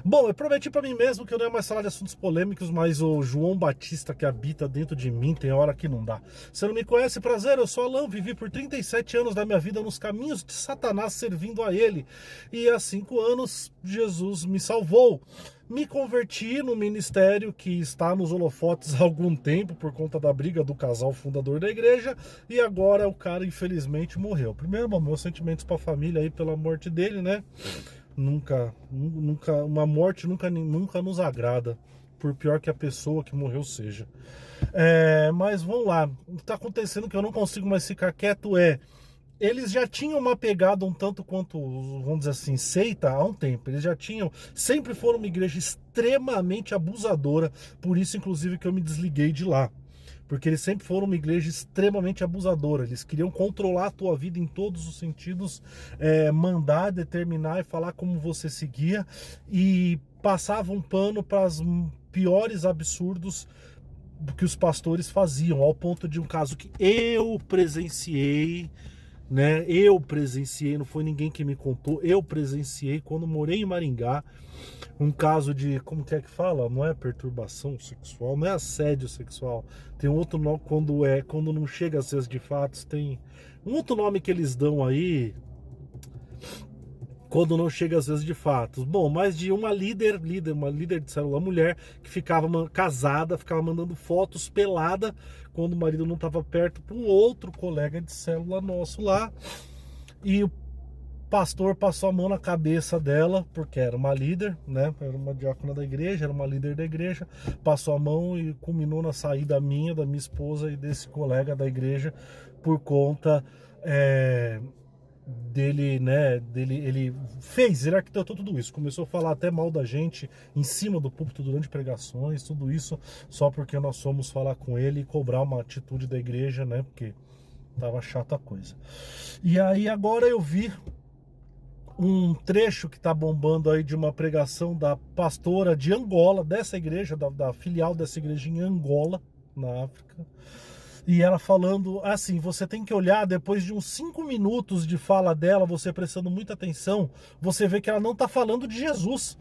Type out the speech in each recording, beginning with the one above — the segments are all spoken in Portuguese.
Bom, eu prometi pra mim mesmo que eu não ia mais falar de assuntos polêmicos, mas o João Batista que habita dentro de mim tem hora que não dá. Você não me conhece, prazer, eu sou Alan, vivi por 37 anos da minha vida nos caminhos de Satanás servindo a ele. E há 5 anos Jesus me salvou. Me converti no ministério que está nos holofotes há algum tempo por conta da briga do casal fundador da igreja, e agora o cara infelizmente morreu. Primeiro, meus sentimentos para a família aí pela morte dele, né? Uma morte nunca nos agrada, por pior que a pessoa que morreu seja. Mas vamos lá, o que está acontecendo que eu não consigo mais ficar quieto eles já tinham uma pegada um tanto quanto, vamos dizer assim, seita há um tempo. Eles já tinham, sempre foram uma igreja extremamente abusadora, por isso inclusive que eu me desliguei de lá. Porque eles sempre foram uma igreja extremamente abusadora. Eles queriam controlar a tua vida em todos os sentidos, mandar, determinar e falar como você seguia, e passavam um pano para os piores absurdos que os pastores faziam, ao ponto de um caso que eu presenciei, né? Eu presenciei, não foi ninguém que me contou, eu presenciei quando morei em Maringá, um caso de, como que é que fala? Não é perturbação sexual, não é assédio sexual, tem um outro nome quando não chega a ser de fatos, tem um outro nome que eles dão aí, quando não chega às vezes de fatos. Bom, mas de uma líder de célula mulher que ficava casada, ficava mandando fotos pelada quando o marido não estava perto para um outro colega de célula nosso lá. E o pastor passou a mão na cabeça dela, porque era uma líder, né? Era uma diácona da igreja, era uma líder da igreja. Passou a mão e culminou na saída minha, da minha esposa e desse colega da igreja por conta dele, né, ele arquitetou tudo isso, começou a falar até mal da gente em cima do púlpito durante pregações, tudo isso só porque nós fomos falar com ele e cobrar uma atitude da igreja, né, porque tava chata a coisa. E aí agora eu vi um trecho que tá bombando aí de uma pregação da pastora de Angola, dessa igreja, da filial dessa igreja em Angola, na África. E ela falando assim, você tem que olhar, depois de uns 5 minutos de fala dela, você prestando muita atenção, você vê que ela não está falando de Jesus.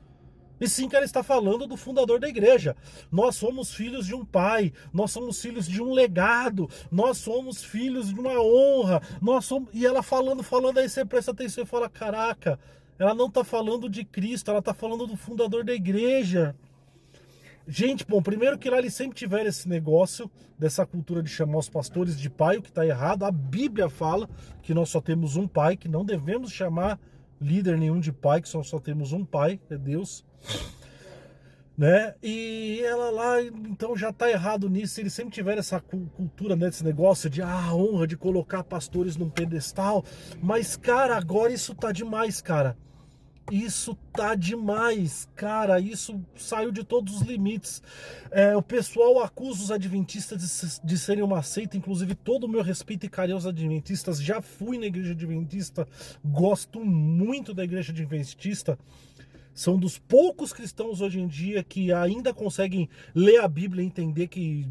E sim que ela está falando do fundador da igreja. Nós somos filhos de um pai, nós somos filhos de um legado, nós somos filhos de uma honra, nós somos... E ela falando, aí você presta atenção e fala, caraca, ela não está falando de Cristo, ela está falando do fundador da igreja. Gente, bom, primeiro que lá eles sempre tiveram esse negócio dessa cultura de chamar os pastores de pai, o que está errado. A Bíblia fala que nós só temos um pai, que não devemos chamar líder nenhum de pai, que só temos um pai, é Deus, né? E ela lá, então já está errado nisso. Eles sempre tiveram essa cultura, né, desse negócio de a honra de colocar pastores num pedestal. Mas, cara, agora isso tá demais, cara. Isso tá demais, cara, isso saiu de todos os limites. O pessoal acusa os adventistas de serem uma seita, inclusive todo o meu respeito e carinho aos adventistas. Já fui na igreja adventista, gosto muito da igreja adventista. São dos poucos cristãos hoje em dia que ainda conseguem ler a Bíblia e entender que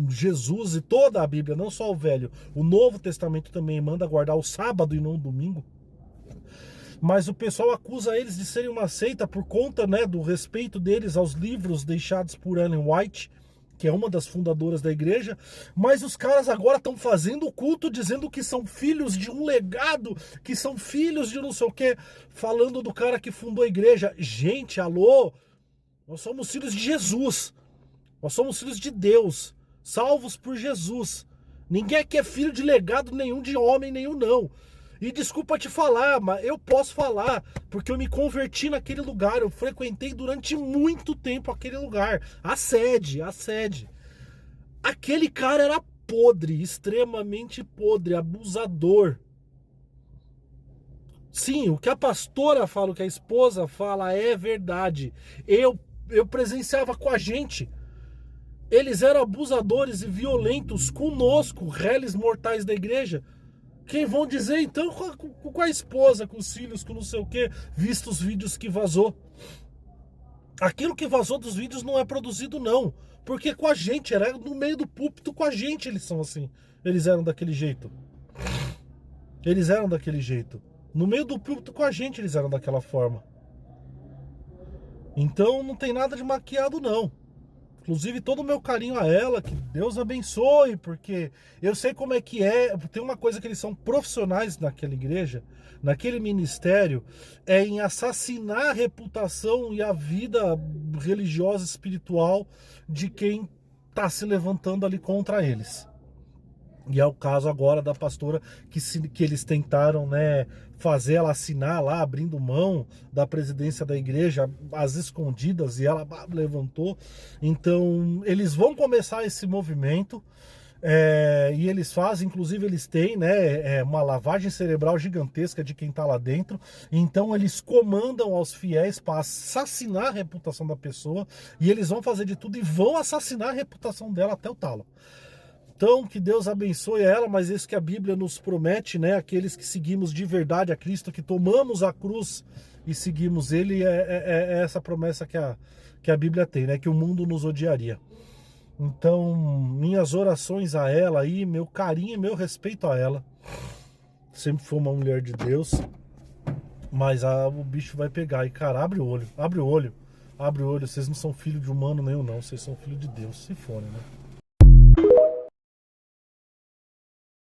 Jesus e toda a Bíblia, não só o Velho, o Novo Testamento também manda guardar o sábado e não o domingo. Mas o pessoal acusa eles de serem uma seita por conta, né, do respeito deles aos livros deixados por Ellen White, que é uma das fundadoras da igreja. Mas os caras agora estão fazendo o culto dizendo que são filhos de um legado, que são filhos de não sei o quê, falando do cara que fundou a igreja. Gente, alô, nós somos filhos de Jesus, nós somos filhos de Deus, salvos por Jesus. Ninguém aqui é filho de legado nenhum, de homem nenhum, não. E desculpa te falar, mas eu posso falar, porque eu me converti naquele lugar, eu frequentei durante muito tempo aquele lugar, a sede. Aquele cara era podre, extremamente podre, abusador. Sim, o que a pastora fala, o que a esposa fala é verdade. Eu presenciava com a gente. Eles eram abusadores e violentos conosco, réis mortais da igreja. Quem vão dizer então com a esposa, com os filhos, com não sei o que, visto os vídeos que vazou. Aquilo que vazou dos vídeos não é produzido não, porque com a gente, era no meio do púlpito com a gente eles são assim, eles eram daquele jeito. No meio do púlpito com a gente eles eram daquela forma. Então não tem nada de maquiado, não. Inclusive, todo o meu carinho a ela, que Deus abençoe, porque eu sei como é que é. Tem uma coisa que eles são profissionais naquela igreja, naquele ministério, é em assassinar a reputação e a vida religiosa, espiritual de quem está se levantando ali contra eles. E é o caso agora da pastora que eles tentaram, né, fazer ela assinar lá, abrindo mão da presidência da igreja, às escondidas, e ela levantou. Então, eles vão começar esse movimento, e eles fazem, inclusive eles têm, né, uma lavagem cerebral gigantesca de quem está lá dentro. Então, eles comandam aos fiéis para assassinar a reputação da pessoa, e eles vão fazer de tudo e vão assassinar a reputação dela até o talo. Então, que Deus abençoe ela, mas isso que a Bíblia nos promete, né? Aqueles que seguimos de verdade a Cristo, que tomamos a cruz e seguimos Ele, é essa promessa que a Bíblia tem, né? Que o mundo nos odiaria. Então, minhas orações a ela aí, meu carinho e meu respeito a ela. Sempre foi uma mulher de Deus, mas o bicho vai pegar. E, cara, abre o olho, abre o olho, abre o olho. Vocês não são filho de humano nenhum, não. Vocês são filho de Deus, se forem, né?